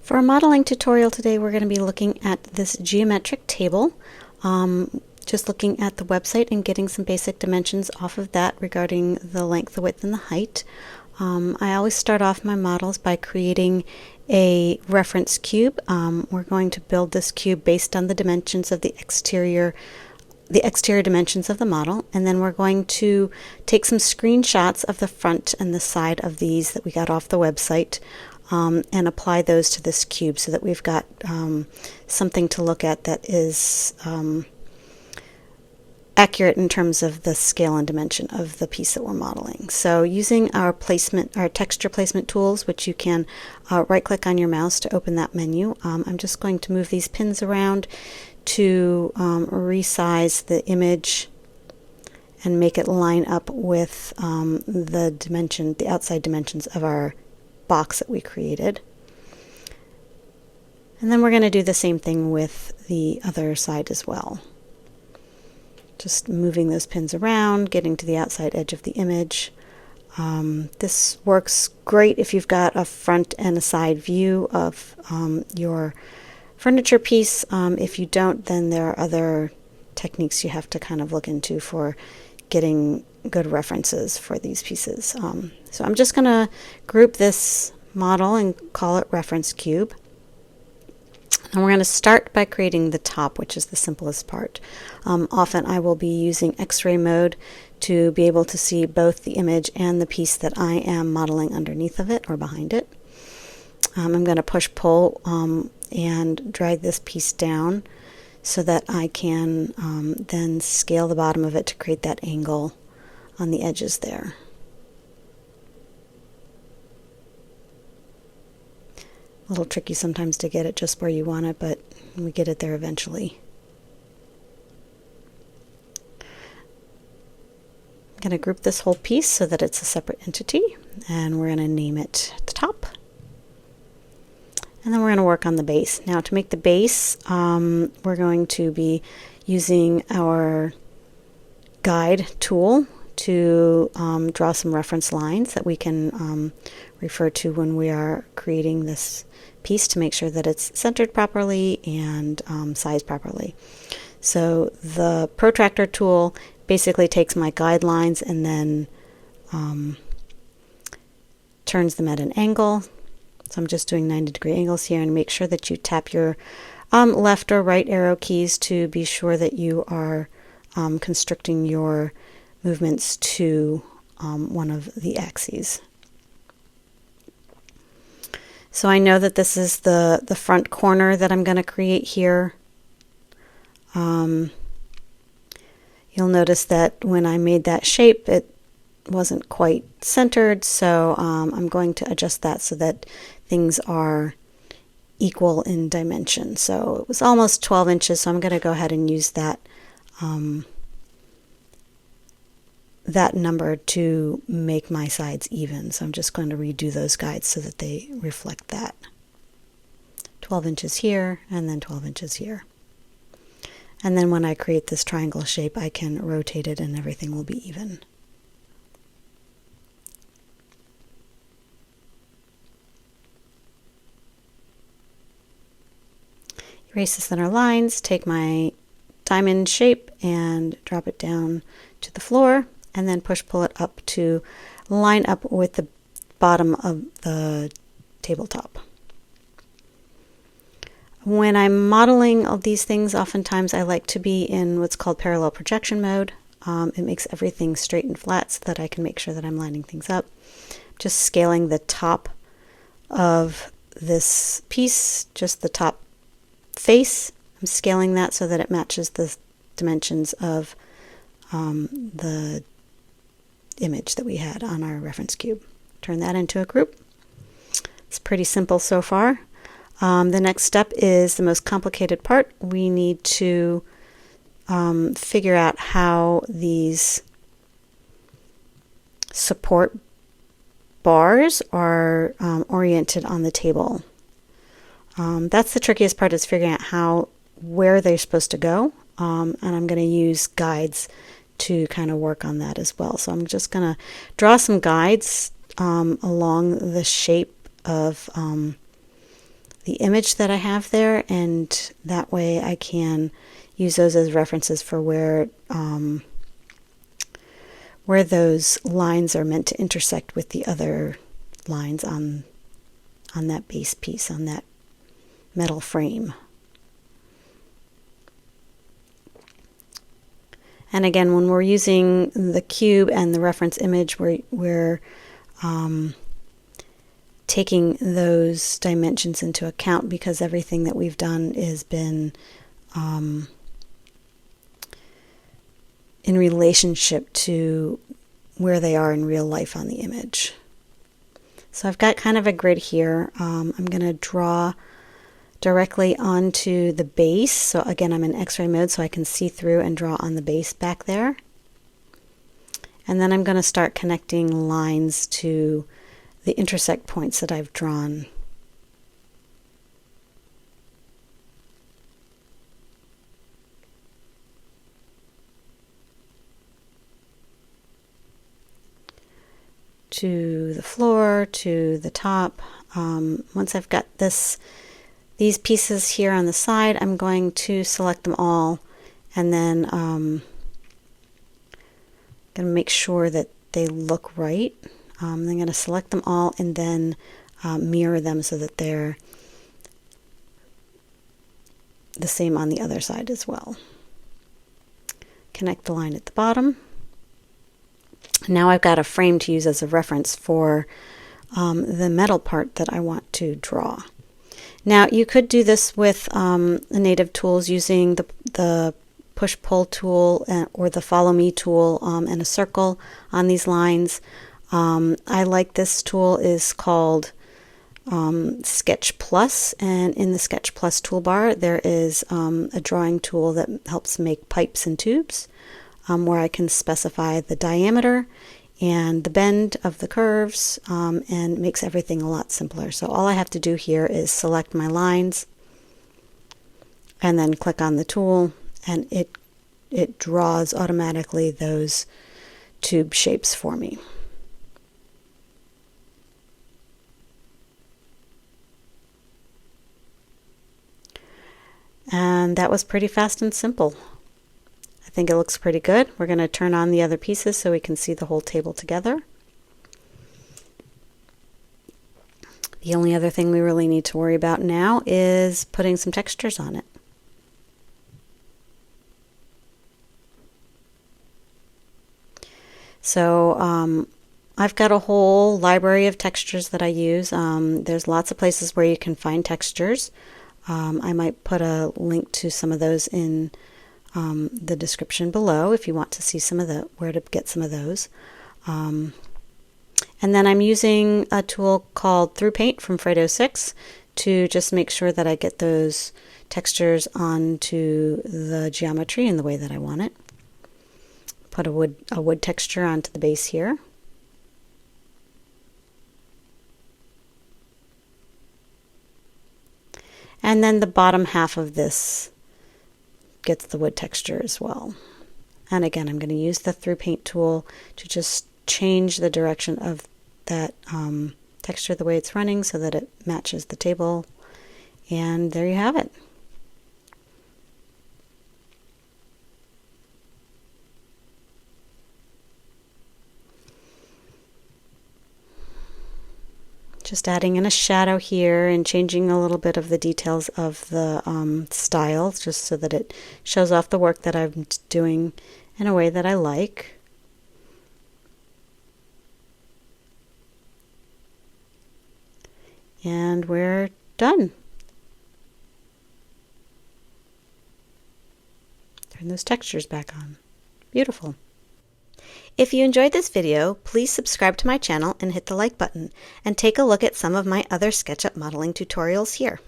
For our modeling tutorial today, we're going to be looking at this geometric table, just looking at the website and getting some basic dimensions off of that regarding the length, the width, and the height. I always start off my models by creating a reference cube. We're going to build this cube based on the dimensions of the exterior dimensions of the model, and then we're going to take some screenshots of the front and the side of these that we got off the website and apply those to this cube so that we've got something to look at that is accurate in terms of the scale and dimension of the piece that we're modeling. So using our texture placement tools, which you can right click on your mouse to open that menu, I'm just going to move these pins around to resize the image and make it line up with the outside dimensions of our box that we created. And then we're going to do the same thing with the other side as well. Just moving those pins around, getting to the outside edge of the image. This works great if you've got a front and a side view of your furniture piece. If you don't, then there are other techniques you have to kind of look into for getting good references for these pieces. So I'm just going to group this model and call it reference cube. And we're going to start by creating the top, which is the simplest part. Often I will be using X-ray mode to be able to see both the image and the piece that I am modeling underneath of it or behind it. I'm going to push-pull and drag this piece down so that I can then scale the bottom of it to create that angle on the edges there. A little tricky sometimes to get it just where you want it, but we get it there eventually. I'm going to group this whole piece so that it's a separate entity, and we're going to name it the top. And then we're going to work on the base. Now to make the base, we're going to be using our guide tool to draw some reference lines that we can refer to when we are creating this piece to make sure that it's centered properly and sized properly. So the protractor tool basically takes my guidelines and then turns them at an angle. So I'm just doing 90-degree angles here, and make sure that you tap your left or right arrow keys to be sure that you are constricting your movements to one of the axes. So I know that this is the front corner that I'm going to create here. You'll notice that when I made that shape, it wasn't quite centered, so I'm going to adjust that so that things are equal in dimension. So it was almost 12 inches, so I'm going to go ahead and use that that number to make my sides even. So I'm just going to redo those guides so that they reflect that. 12 inches here, and then 12 inches here. And then when I create this triangle shape, I can rotate it and everything will be even. Erase the center lines, take my diamond shape and drop it down to the floor, and then push-pull it up to line up with the bottom of the tabletop. When I'm modeling all these things, oftentimes I like to be in what's called parallel projection mode. It makes everything straight and flat so that I can make sure that I'm lining things up. Just scaling the top of this piece, just the top face. I'm scaling that so that it matches the dimensions of the image that we had on our reference cube. Turn that into a group. It's pretty simple so far. The next step is the most complicated part. We need to figure out how these support bars are oriented on the table. That's the trickiest part, is figuring out where they're supposed to go, and I'm going to use guides to kind of work on that as well. So I'm just going to draw some guides along the shape of the image that I have there, and that way I can use those as references for where those lines are meant to intersect with the other lines on that base piece, on that metal frame. And again, when we're using the cube and the reference image, we're taking those dimensions into account, because everything that we've done has been in relationship to where they are in real life on the image. So I've got kind of a grid here. I'm going to draw directly onto the base. So again, I'm in X-ray mode so I can see through and draw on the base back there. And then I'm going to start connecting lines to the intersect points that I've drawn. To the floor, to the top. Once I've got these pieces here on the side, I'm going to select them all, and then I'm going to make sure that they look right. I'm going to select them all and then mirror them so that they're the same on the other side as well. Connect the line at the bottom. Now I've got a frame to use as a reference for the metal part that I want to draw. Now you could do this with the native tools using the push-pull tool or the follow me tool and a circle on these lines. I like this tool is called SketchPlus, and in the SketchPlus toolbar there is a drawing tool that helps make pipes and tubes, where I can specify the diameter and the bend of the curves, and makes everything a lot simpler. So all I have to do here is select my lines and then click on the tool, and it draws automatically those tube shapes for me. And that was pretty fast and simple. I think it looks pretty good. We're going to turn on the other pieces so we can see the whole table together. The only other thing we really need to worry about now is putting some textures on it. So I've got a whole library of textures that I use. There's lots of places where you can find textures. I might put a link to some of those in the description below if you want to see some of where to get some of those. And then I'm using a tool called ThruPaint from Fredo 6 to just make sure that I get those textures onto the geometry in the way that I want it. Put a wood texture onto the base here. And then the bottom half of this gets the wood texture as well. And again, I'm going to use the ThruPaint tool to just change the direction of that texture the way it's running so that it matches the table. And there you have it. Just adding in a shadow here and changing a little bit of the details of the style, just so that it shows off the work that I'm doing in a way that I like. And we're done. Turn those textures back on. Beautiful. If you enjoyed this video, please subscribe to my channel and hit the like button, and take a look at some of my other SketchUp modeling tutorials here.